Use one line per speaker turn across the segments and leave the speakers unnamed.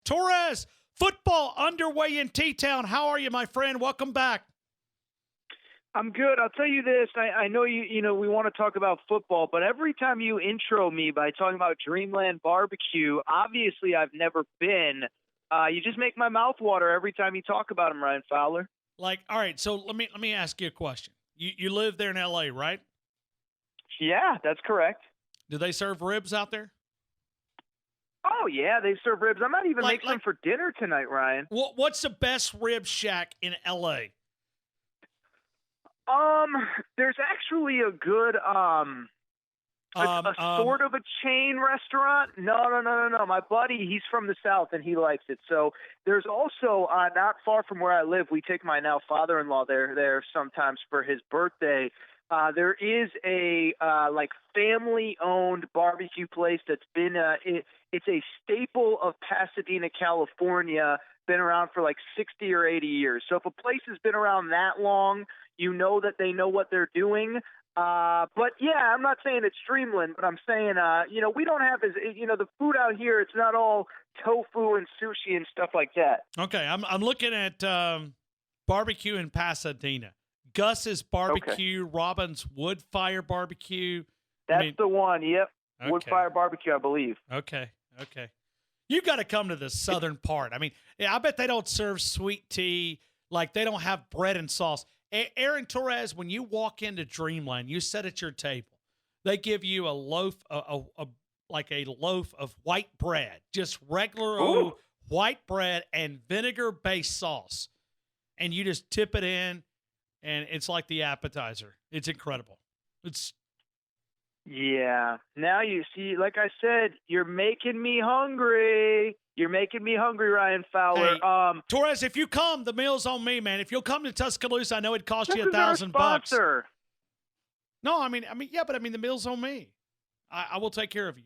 Torres, football underway in T-Town. How are you, my friend? Welcome back.
I'm good. I'll tell you this. I know we want to talk about football, but every time you intro me by talking about Dreamland Barbecue, obviously I've never been. You just make my mouth water every time you talk about him, Ryan Fowler.
All right, so let me ask you a question. You live there in L.A., right?
Yeah, that's correct.
Do they serve ribs out there?
Oh, yeah, they serve ribs. I might even make some for dinner tonight, Ryan.
What's the best rib shack in L.A.?
There's actually a good, sort of a chain restaurant. No. My buddy, he's from the South, and he likes it. So there's also, not far from where I live, we take my now father-in-law there sometimes for his birthday. There is a, family-owned barbecue place that's been, it's a staple of Pasadena, California, been around for 60 or 80 years. So if a place has been around that long, you know that they know what they're doing. But yeah, I'm not saying it's Dreamland, but I'm saying, we don't have the food out here. It's not all tofu and sushi and stuff like that.
Okay. I'm looking at, barbecue in Pasadena. Gus's Barbecue, okay. Robin's Wood Fire Barbecue.
That's the one. Yep.
Okay.
Wood Fire Barbecue, I believe.
Okay. You got to come to the southern part. I mean, I bet they don't serve sweet tea. They don't have bread and sauce. Aaron Torres, when you walk into Dreamland, you sit at your table. They give you a loaf, a loaf of white bread, just regular old white bread and vinegar-based sauce, and you just tip it in, and it's like the appetizer. It's incredible.
Yeah. Now you see, like I said, you're making me hungry. You're making me hungry, Ryan Fowler.
Hey, Torres, if you come, the meal's on me, man. If you'll come to Tuscaloosa, I know it cost you $1,000. No, I mean, the meal's on me. I will take care of you.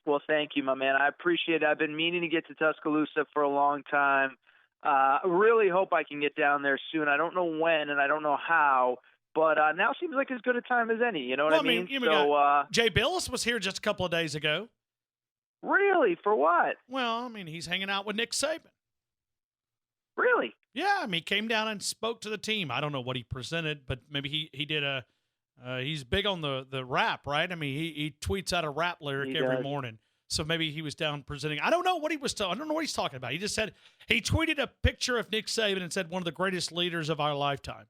Well, thank you, my man. I appreciate it. I've been meaning to get to Tuscaloosa for a long time. I really hope I can get down there soon. I don't know when and I don't know how, but now seems like as good a time as any. You know what I mean?
Jay Bilas was here just a couple of days ago.
Really? For what?
Well, I mean, he's hanging out with Nick Saban.
Really?
Yeah, I mean, he came down and spoke to the team. I don't know what he presented, but maybe he did he's big on the rap, right? I mean, he tweets out a rap lyric every morning. So maybe he was down presenting. I don't know what I don't know what he's talking about. He just said he tweeted a picture of Nick Saban and said one of the greatest leaders of our lifetime.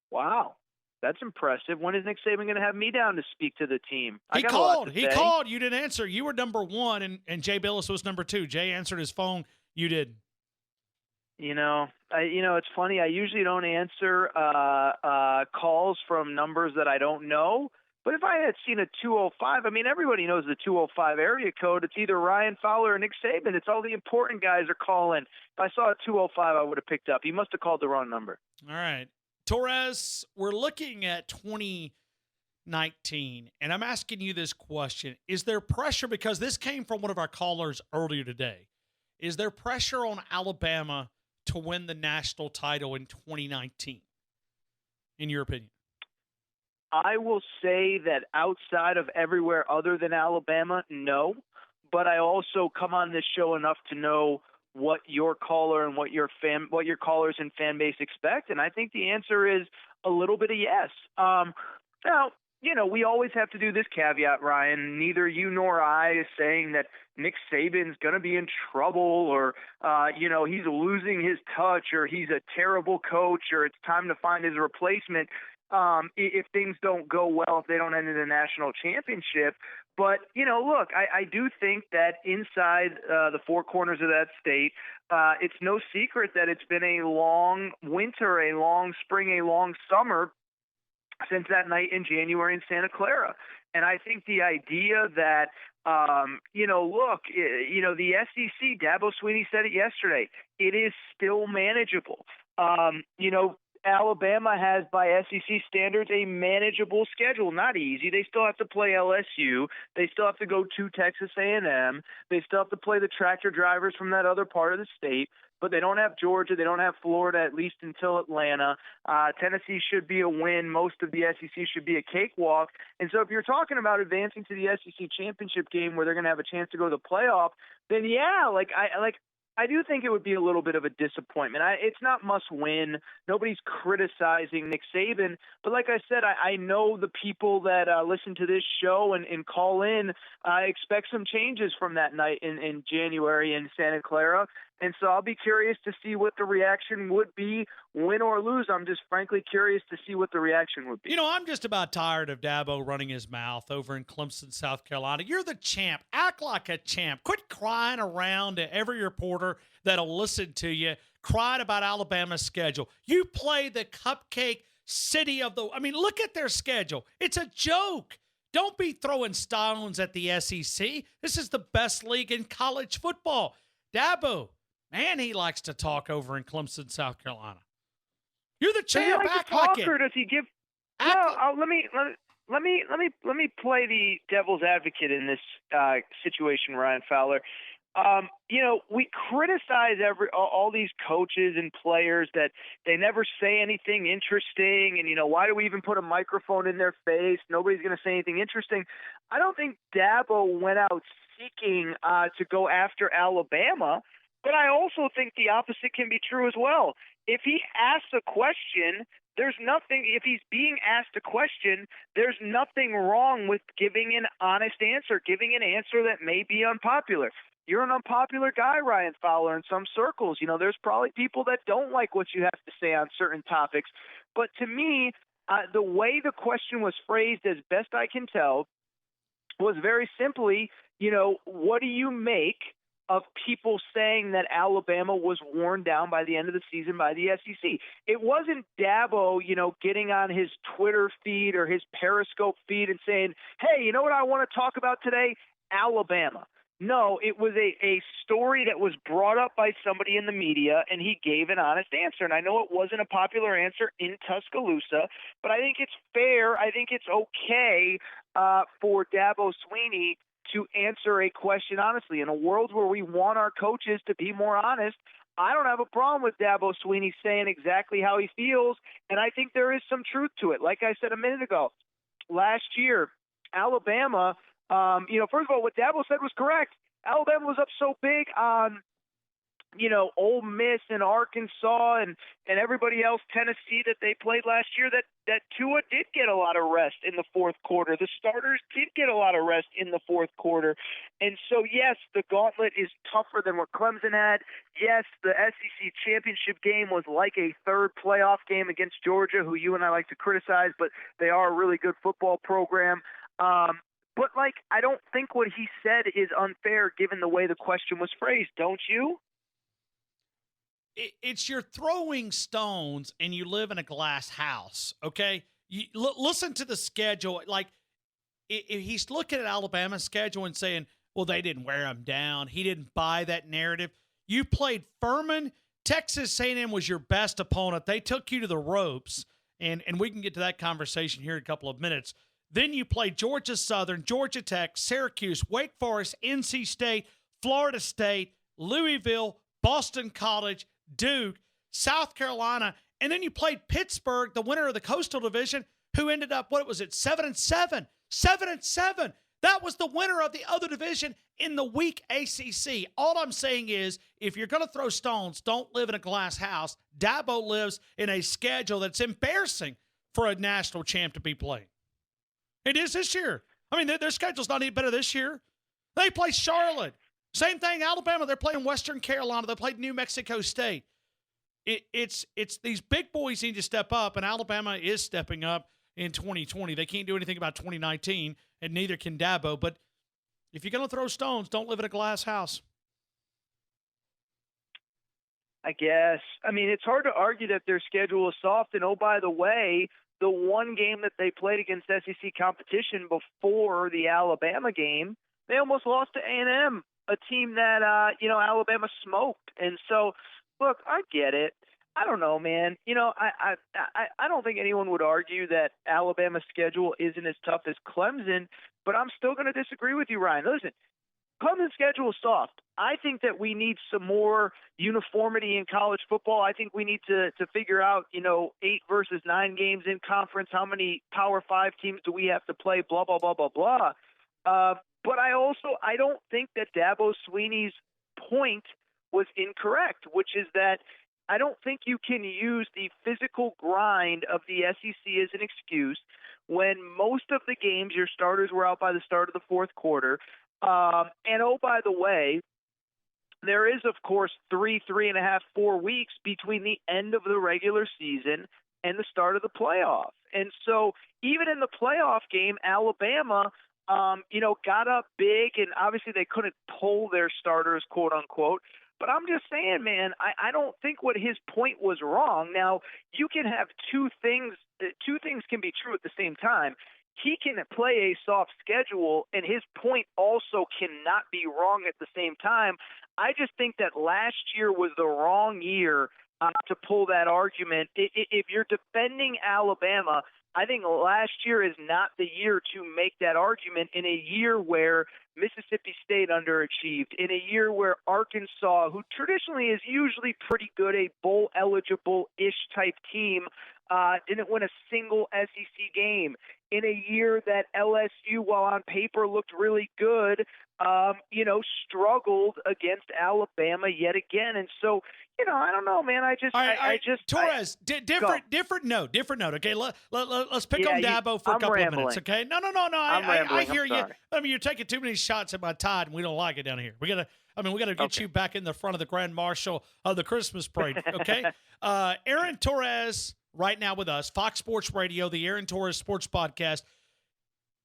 Wow. That's impressive. When is Nick Saban going to have me down to speak to the team?
He called. You didn't answer. You were number one, and Jay Bilas was number two. Jay answered his phone. You didn't.
It's funny. I usually don't answer calls from numbers that I don't know. But if I had seen a 205, I mean, everybody knows the 205 area code. It's either Ryan Fowler or Nick Saban. It's all the important guys are calling. If I saw a 205, I would have picked up. He must have called the wrong number.
All right. Torres, we're looking at 2019, and I'm asking you this question. Is there pressure, because this came from one of our callers earlier today, is there pressure on Alabama to win the national title in 2019, in your opinion?
I will say that outside of everywhere other than Alabama, no. But I also come on this show enough to know what your caller and what your callers and fan base expect, and I think the answer is a little bit of yes. Now, we always have to do this caveat, Ryan. Neither you nor I is saying that Nick Saban's going to be in trouble or, he's losing his touch or he's a terrible coach or it's time to find his replacement if things don't go well, if they don't end in a national championship. But, look, I do think that inside the four corners of that state, it's no secret that it's been a long winter, a long spring, a long summer since that night in January in Santa Clara. And I think the idea that, the SEC, Dabo Swinney said it yesterday, it is still manageable. Alabama has, by SEC standards, a manageable schedule. Not easy. They still have to play LSU. They still have to go to Texas A&M. They still have to play the tractor drivers from that other part of the state. But they don't have Georgia. They don't have Florida, at least until Atlanta. Tennessee should be a win. Most of the SEC should be a cakewalk. And so if you're talking about advancing to the SEC championship game where they're going to have a chance to go to the playoff, then yeah, I do think it would be a little bit of a disappointment. It's not must win. Nobody's criticizing Nick Saban. But like I said, I know the people that listen to this show and call in expect some changes from that night in January in Santa Clara. And so I'll be curious to see what the reaction would be, win or lose. I'm just frankly curious to see what the reaction would be.
You know, I'm just about tired of Dabo running his mouth over in Clemson, South Carolina. You're the champ. Act like a champ. Quit crying around to every reporter that'll listen to you, crying about Alabama's schedule. You play the cupcake city of the – I mean, look at their schedule. It's a joke. Don't be throwing stones at the SEC. This is the best league in college football. Dabo, man, he likes to talk over in Clemson, South Carolina. You're the champ.
Does he like to talk, or does he give? Let me play the devil's advocate in this situation, Ryan Fowler. We criticize all these coaches and players that they never say anything interesting, and why do we even put a microphone in their face? Nobody's going to say anything interesting. I don't think Dabo went out seeking to go after Alabama. But I also think the opposite can be true as well. If he asks a question, if he's being asked a question, there's nothing wrong with giving an honest answer, giving an answer that may be unpopular. You're an unpopular guy, Ryan Fowler, in some circles. There's probably people that don't like what you have to say on certain topics. But to me, the way the question was phrased, as best I can tell, was very simply, what do you make of people saying that Alabama was worn down by the end of the season by the SEC? It wasn't Dabo, getting on his Twitter feed or his Periscope feed and saying, hey, you know what I want to talk about today? Alabama. No, it was a story that was brought up by somebody in the media, and he gave an honest answer. And I know it wasn't a popular answer in Tuscaloosa, but I think it's fair. I think it's okay for Dabo Swinney to answer a question honestly. In a world where we want our coaches to be more honest, I don't have a problem with Dabo Swinney saying exactly how he feels, and I think there is some truth to it. Like I said a minute ago, last year, Alabama, first of all, what Dabo said was correct. Alabama was up so big on Ole Miss and Arkansas and everybody else, Tennessee, that they played last year, that Tua did get a lot of rest in the fourth quarter. The starters did get a lot of rest in the fourth quarter. And so, yes, the gauntlet is tougher than what Clemson had. Yes, the SEC championship game was like a third playoff game against Georgia, who you and I like to criticize, but they are a really good football program. But, I don't think what he said is unfair given the way the question was phrased, don't you?
It's you're throwing stones and you live in a glass house, okay? You listen to the schedule. He's looking at Alabama's schedule and saying, well, they didn't wear him down. He didn't buy that narrative. You played Furman. Texas A&M was your best opponent. They took you to the ropes, and we can get to that conversation here in a couple of minutes. Then you played Georgia Southern, Georgia Tech, Syracuse, Wake Forest, NC State, Florida State, Louisville, Boston College, Duke, South Carolina, and then you played Pittsburgh, the winner of the Coastal Division, who ended up, 7-7? 7-7. That was the winner of the other division in the weak ACC. All I'm saying is, if you're going to throw stones, don't live in a glass house. Dabo lives in a schedule that's embarrassing for a national champ to be playing. It is this year. I mean, their schedule's not any better this year. They play Charlotte. Same thing, Alabama. They're playing Western Carolina. They played New Mexico State. It's these big boys need to step up, and Alabama is stepping up in 2020. They can't do anything about 2019, and neither can Dabo. But if you're going to throw stones, don't live in a glass house.
I guess. I mean, it's hard to argue that their schedule is soft. And, oh, by the way, the one game that they played against SEC competition before the Alabama game, they almost lost to A&M, a team that, Alabama smoked. And so, look, I get it. I don't know, man. I don't think anyone would argue that Alabama's schedule isn't as tough as Clemson, but I'm still going to disagree with you, Ryan. Listen, Clemson's schedule is soft. I think that we need some more uniformity in college football. I think we need to figure out, 8 versus 9 games in conference. How many Power 5 teams do we have to play? Blah, blah, blah, blah, blah. But I don't think that Dabo Swinney's point was incorrect, which is that I don't think you can use the physical grind of the SEC as an excuse when most of the games your starters were out by the start of the fourth quarter. And oh, by the way, there is, of course, 3.5, 4 weeks between the end of the regular season and the start of the playoff. And so even in the playoff game, Alabama, got up big, and obviously they couldn't pull their starters, quote unquote. But I'm just saying, man, I don't think what his point was wrong. Now, you can have two things can be true at the same time. He can play a soft schedule, and his point also cannot be wrong at the same time. I just think that last year was the wrong year to pull that argument. If you're defending Alabama, I think last year is not the year to make that argument in a year where Mississippi State underachieved, in a year where Arkansas, who traditionally is usually pretty good, a bowl-eligible-ish type team, didn't win a single SEC game. In a year that LSU, while on paper looked really good, struggled against Alabama yet again. And so, I don't know, man.
Torres, different note. Okay, let's pick on Dabo for a couple of minutes. Okay, no. I hear you. I mean, you're taking too many shots at my tide, and we don't like it down here. We gotta get you back in the front of the Grand Marshal of the Christmas parade. Okay, Aaron Torres right now with us, Fox Sports Radio, the Aaron Torres Sports Podcast.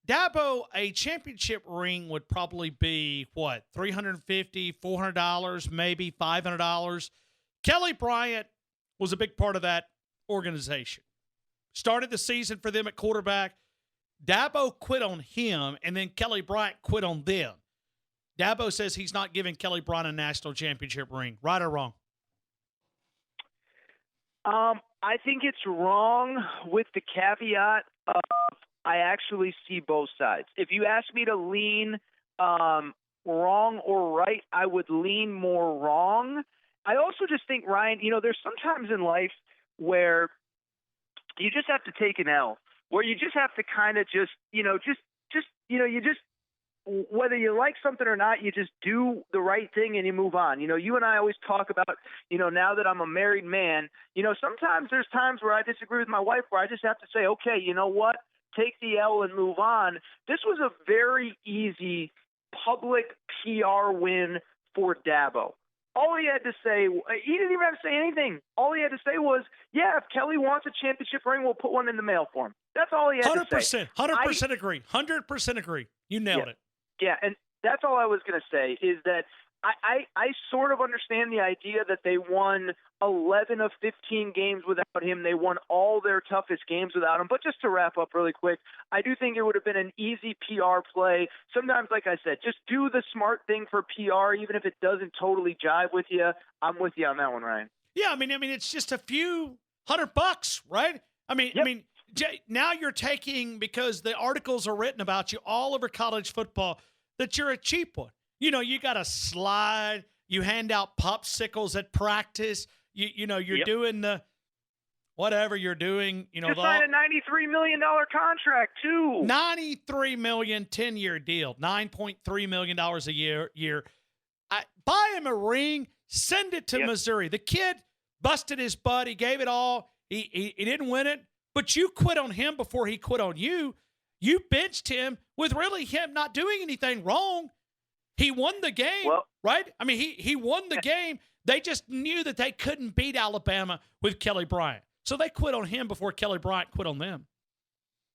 Dabo, a championship ring would probably be what, $350, $400, maybe $500. Kelly Bryant was a big part of that organization. Started the season for them at quarterback. Dabo quit on him, and then Kelly Bryant quit on them. Dabo says he's not giving Kelly Bryant a national championship ring. Right or wrong?
I think it's wrong with the caveat of I actually see both sides. If you ask me to lean wrong or right, I would lean more wrong. I also just think, Ryan, there's sometimes in life where you just have to take an L, where you just have to kind of whether you like something or not, you just do the right thing and you move on. You and I always talk about, now that I'm a married man, sometimes there's times where I disagree with my wife where I just have to say, okay, you know what? Take the L and move on. This was a very easy public PR win for Dabo. All he had to say, he didn't even have to say anything. All he had to say was, yeah, if Kelly wants a championship ring, we'll put one in the mail for him. That's all he had to say.
100% agree. 100% agree. You nailed it.
Yeah, and that's all I was going to say is that I sort of understand the idea that they won 11 of 15 games without him. They won all their toughest games without him. But just to wrap up really quick, I do think it would have been an easy PR play. Sometimes, like I said, just do the smart thing for PR, even if it doesn't totally jive with you. I'm with you on that one, Ryan.
Yeah, I mean, it's just a few $100, right? Now you're taking, because the articles are written about you all over college football, that you're a cheap one. You got a slide. You hand out popsicles at practice. You're doing the whatever you're doing.
You signed a $93 million contract too.
$93 million, 10-year deal, $9.3 million a year. Buy him a ring. Send it to Missouri. The kid busted his butt. He gave it all. He didn't win it, but you quit on him before he quit on you. You benched him with really him not doing anything wrong. He won the game, right? I mean, he won the game. They just knew that they couldn't beat Alabama with Kelly Bryant. So they quit on him before Kelly Bryant quit on them.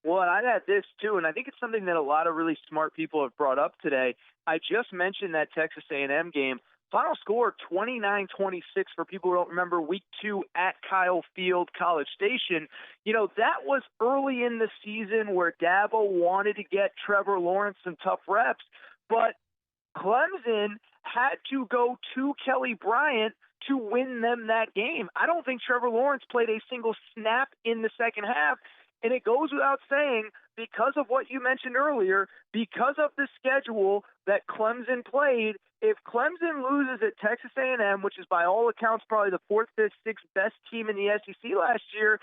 Well, and I'd add this, too, and I think it's something that a lot of really smart people have brought up today. I just mentioned that Texas A&M game. Final score, 29-26 for people who don't remember, week 2 at Kyle Field, College Station. That was early in the season where Dabo wanted to get Trevor Lawrence some tough reps, but Clemson had to go to Kelly Bryant to win them that game. I don't think Trevor Lawrence played a single snap in the second half. And it goes without saying, because of what you mentioned earlier, because of the schedule that Clemson played, if Clemson loses at Texas A&M, which is by all accounts probably the fourth, fifth, sixth best team in the SEC last year,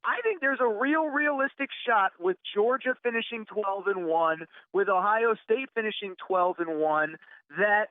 I think there's a realistic shot with Georgia finishing 12-1, with Ohio State finishing 12-1, that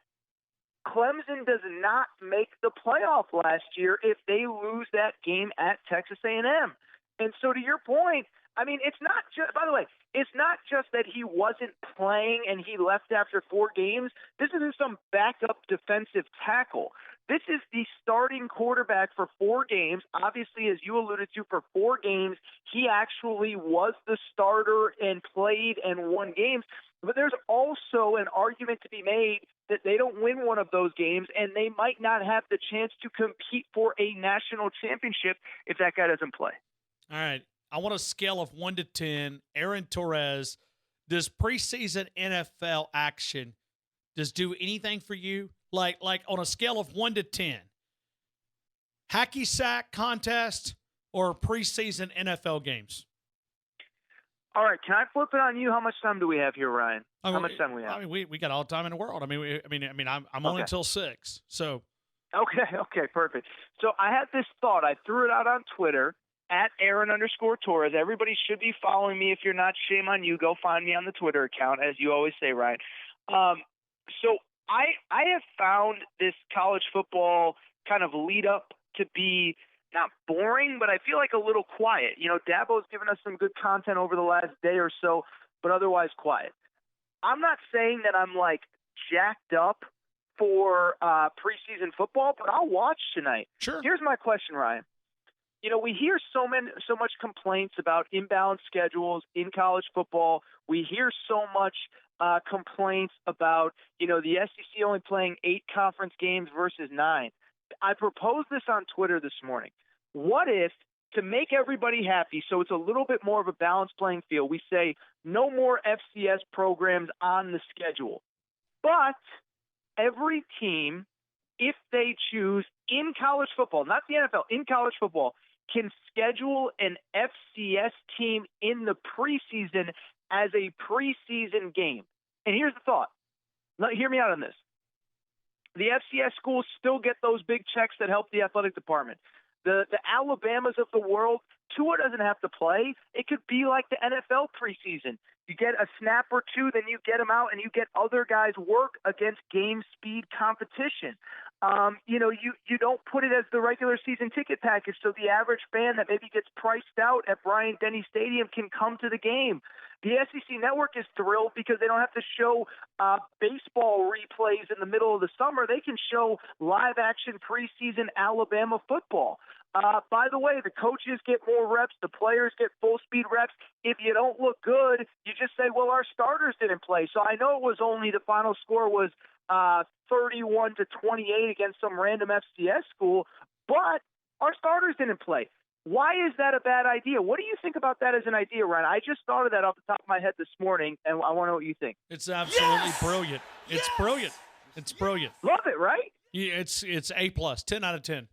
Clemson does not make the playoff last year if they lose that game at Texas A&M. And so to your point, I mean, it's not just, by the way, it's not just that he wasn't playing and he left after 4 games. This isn't some backup defensive tackle. This is the starting quarterback for 4 games. Obviously, as you alluded to, for 4 games, he actually was the starter and played and won games. But there's also an argument to be made that they don't win one of those games and they might not have the chance to compete for a national championship if that guy doesn't play.
All right. I want a scale of 1 to 10. Aaron Torres, does preseason NFL action just do anything for you? Like on a scale of 1 to 10, hacky sack contest or preseason NFL games?
All right. Can I flip it on you? How much time do we have here, Ryan? How much time do we have?
I mean, we got all the time in the world. I'm on until 6. So.
Okay, perfect. So I had this thought. I threw it out on Twitter at Aaron_Torres. Everybody should be following me. If you're not, shame on you. Go find me on the Twitter account, as you always say, Ryan. So I have found this college football kind of lead up to be not boring, but I feel like a little quiet. You know, Dabo's given us some good content over the last day or so, but otherwise quiet. I'm not saying that I'm like jacked up for preseason football, but I'll watch tonight.
Sure.
Here's my question, Ryan. You know, we hear so much complaints about imbalanced schedules in college football. We hear so much complaints about, you know, the SEC only playing 8 conference games versus 9. I proposed this on Twitter this morning. What if, to make everybody happy, so it's a little bit more of a balanced playing field, we say no more FCS programs on the schedule, but every team, if they choose in college football, not the NFL, in college football, can schedule an FCS team in the preseason as a preseason game. And here's the thought. Now, hear me out on this. The FCS schools still get those big checks that help the athletic department. The Alabamas of the world, Tua doesn't have to play. It could be like the NFL preseason. You get a snap or two, then you get them out, and you get other guys work against game speed competition. You know, you don't put it as the regular season ticket package, so the average fan that maybe gets priced out at Bryant Denny Stadium can come to the game. The SEC Network is thrilled because they don't have to show baseball replays in the middle of the summer. They can show live-action preseason Alabama football. By the way, the coaches get more reps. The players get full-speed reps. If you don't look good, you just say, well, our starters didn't play. So I know it was only the final score was 31-28 against some random FCS school, but our starters didn't play. Why is that a bad idea? What do you think about that as an idea, Ryan? I just thought of that off the top of my head this morning, and I want to know what you think.
It's absolutely brilliant. It's brilliant. It's brilliant.
Love it, right?
Yeah, it's A+, 10 out of 10.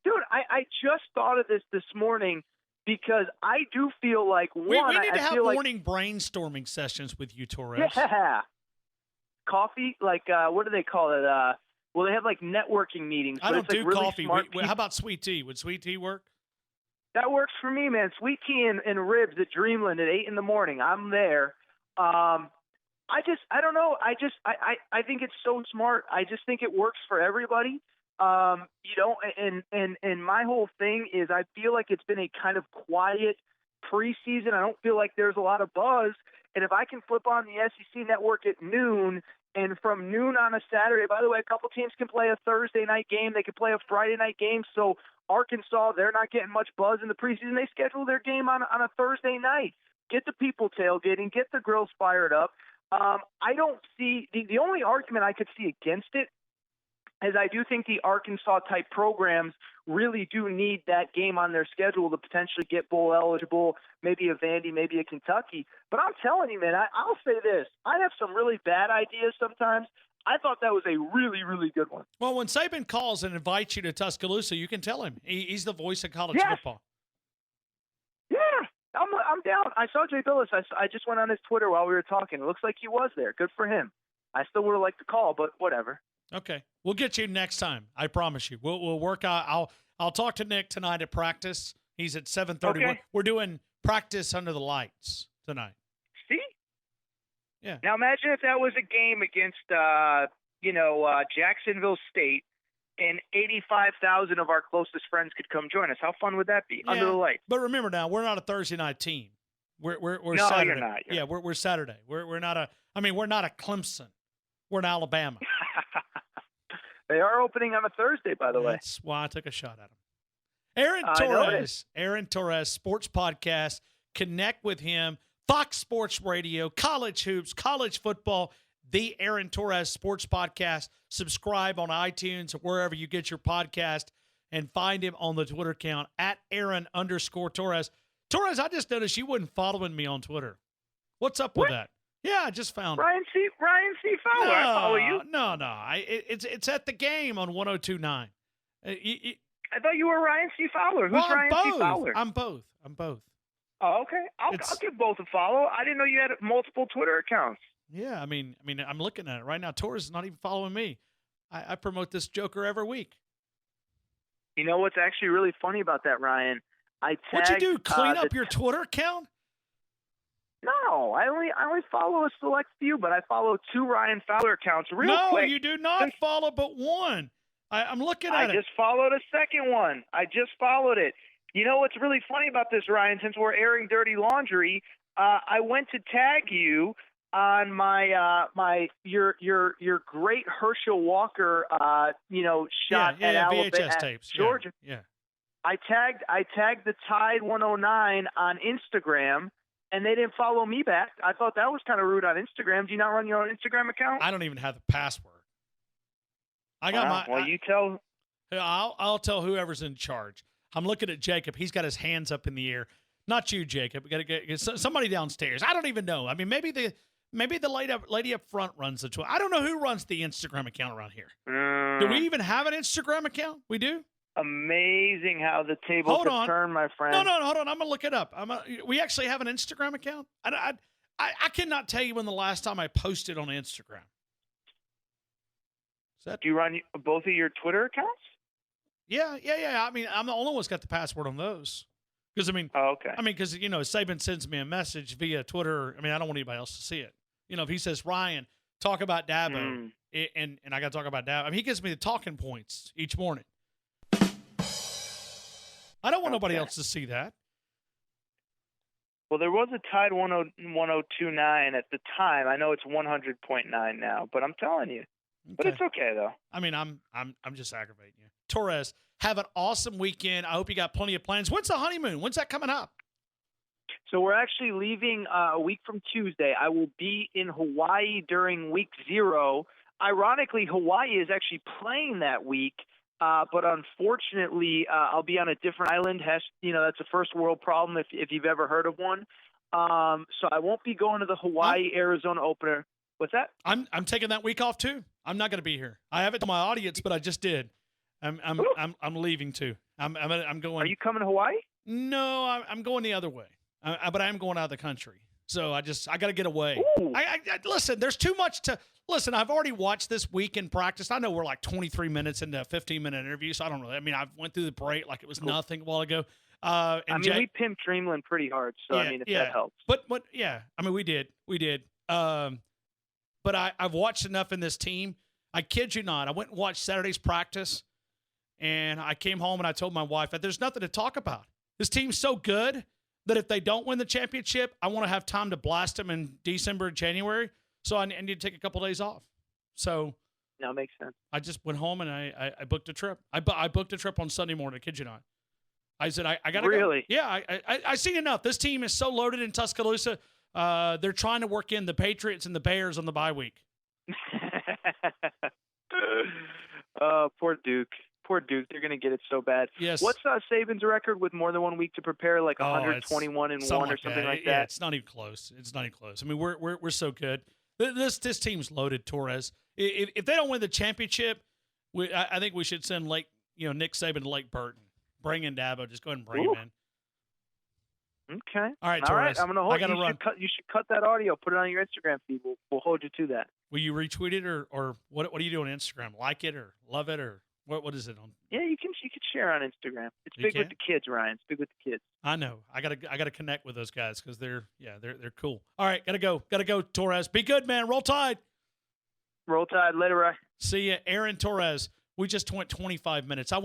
Dude, I just thought of this morning because I do feel like,
we need to have morning brainstorming sessions with you, Torres.
Yeah. Coffee, like, what do they call it? Well, they have, like, networking meetings.
I don't do
really
coffee. How about sweet tea? Would sweet tea work?
That works for me, man. Sweet tea and ribs at Dreamland at 8 in the morning. I'm there. I don't know. I think it's so smart. I just think it works for everybody. You know, and my whole thing is I feel like it's been a kind of quiet preseason. I don't feel like there's a lot of buzz. And if I can flip on the SEC Network at noon, and from noon on a Saturday, by the way, a couple teams can play a Thursday night game. They can play a Friday night game. So Arkansas, they're not getting much buzz in the preseason. They schedule their game on a Thursday night. Get the people tailgating, get the grills fired up. I don't see the only argument I could see against it is I do think the Arkansas-type programs really do need that game on their schedule to potentially get bowl eligible, maybe a Vandy, maybe a Kentucky. But I'm telling you, man, I'll say this. I have some really bad ideas sometimes. I thought that was a really, really good one.
Well, when Saban calls and invites you to Tuscaloosa, you can tell him. He's the voice of college football.
Yeah, I'm down. I saw Jay Bilas. I just went on his Twitter while we were talking. It looks like he was there. Good for him. I still would have liked to call, but whatever.
Okay, we'll get you next time. I promise you. We'll work out. I'll talk to Nick tonight at practice. He's at 7:30.
Okay.
We're doing practice under the lights tonight.
See?
Yeah.
Now imagine if that was a game against, Jacksonville State, and 85,000 of our closest friends could come join us. How fun would that be? Under the lights.
But remember now, we're not a Thursday night team. We're
no,
Saturday.
You're not.
Yeah, we're Saturday. We're not a. I mean, we're not a Clemson. We're in Alabama.
They are opening on a Thursday, by the way.
That's why I took a shot at him. Aaron Torres, Sports Podcast. Connect with him. Fox Sports Radio, college hoops, college football, the Aaron Torres Sports Podcast. Subscribe on iTunes or wherever you get your podcast, and find him on the Twitter account at Aaron_Torres. Torres, I just noticed you wasn't following me on Twitter. What's up with that? Yeah, I just found it.
Ryan C. Fowler, I follow you.
No. It's at the game on 102.9.
I thought you were Ryan C. Fowler. Who's Ryan C. Fowler?
I'm both.
Oh, okay. I'll give both a follow. I didn't know you had multiple Twitter accounts.
Yeah, I mean, I'm looking at it right now. Torres is not even following me. I promote this joker every week.
You know what's actually really funny about that, Ryan?
What'd you do? Clean up your Twitter account?
No, I only follow a select few, but I follow 2 Ryan Fowler accounts quick.
No, you do not follow but one. I'm looking at it.
I just followed a second one. I just followed it. You know what's really funny about this, Ryan? Since we're airing dirty laundry, I went to tag you on your great Herschel Walker shot at Alabama,
VHS tapes,
Georgia.
Yeah.
I tagged the Tide 109 on Instagram, and they didn't follow me back. I thought that was kind of rude on Instagram. Do you not run your own Instagram account?
I don't even have the password. I got
you tell.
I'll tell whoever's in charge. I'm looking at Jacob. He's got his hands up in the air. Not you, Jacob. We got to get somebody downstairs. I don't even know. I mean, maybe the lady up front runs the Twitter. I don't know who runs the Instagram account around here. Do we even have an Instagram account? We do?
Amazing how the tables have turned, my friend.
No, hold on. I'm going to look it up. We actually have an Instagram account? I cannot tell you when the last time I posted on Instagram.
Do you run both of your Twitter accounts?
Yeah. I mean, I'm the only one's got the password on those. Because, I mean, because, Saban sends me a message via Twitter. I mean, I don't want anybody else to see it. If he says, Ryan, talk about Dabo, and I got to talk about Dabo. I mean, he gives me the talking points each morning. I don't want nobody else to see that.
Well, there was a Tide 102.9 at the time. I know it's 100.9 now, but I'm telling you. Okay. But it's okay, though.
I mean, I'm just aggravating you. Torres, have an awesome weekend. I hope you got plenty of plans. When's the honeymoon? When's that coming up?
So we're actually leaving a week from Tuesday. I will be in Hawaii during week 0. Ironically, Hawaii is actually playing that week, but unfortunately, I'll be on a different island. That's a first world problem if you've ever heard of one. So I won't be going to the Hawaii-Arizona opener. What's that?
I'm taking that week off too. I'm not going to be here. I have it to my audience, but I just did. I'm leaving too. I'm going.
Are you coming to Hawaii?
No, I'm going the other way. But I'm going out of the country. So I got to get away. I listen. There's too much to listen. I've already watched this week in practice. I know we're like 23 minutes into a 15-minute interview, so I don't really. I mean, I went through the break like it was nothing a while ago.
We pimped Dreamland pretty hard, so I mean, if that helps.
But yeah, I mean, we did. But I've watched enough in this team. I kid you not. I went and watched Saturday's practice, and I came home and I told my wife that there's nothing to talk about. This team's so good that if they don't win the championship, I want to have time to blast them in December and January. So I need to take a couple of days off. So
that makes sense.
I just went home and I booked a trip. I booked a trip on Sunday morning. I kid you not. I said I got to
really
go. Yeah, I seen enough. This team is so loaded in Tuscaloosa. They're trying to work in the Patriots and the Bears on the bye week.
Poor Duke. Poor Duke. They're going to get it so bad.
Yes.
What's Saban's record with more than 1 week to prepare? Like 121 and 1 or something like that?
Yeah, it's not even close. I mean, we're so good. This team's loaded, Torres. If they don't win the championship, I think we should send Nick Saban to Lake Burton. Bring in Dabo. Just go ahead and bring him in.
Okay.
All right,
Torres.
Torres.
I'm gonna hold.
I gotta run.
You should cut that audio. Put it on your Instagram feed. We'll hold you to that.
Will you retweet it or what? What do you do on Instagram? Like it or love it or what is it on?
Yeah, you can share on Instagram. It's big with the kids, Ryan. It's big with the kids.
I know. I gotta connect with those guys because they're cool. All right, gotta go, Torres. Be good, man. Roll Tide.
Roll Tide. Later, Ryan.
See ya, Aaron Torres. We just went 25 minutes. I went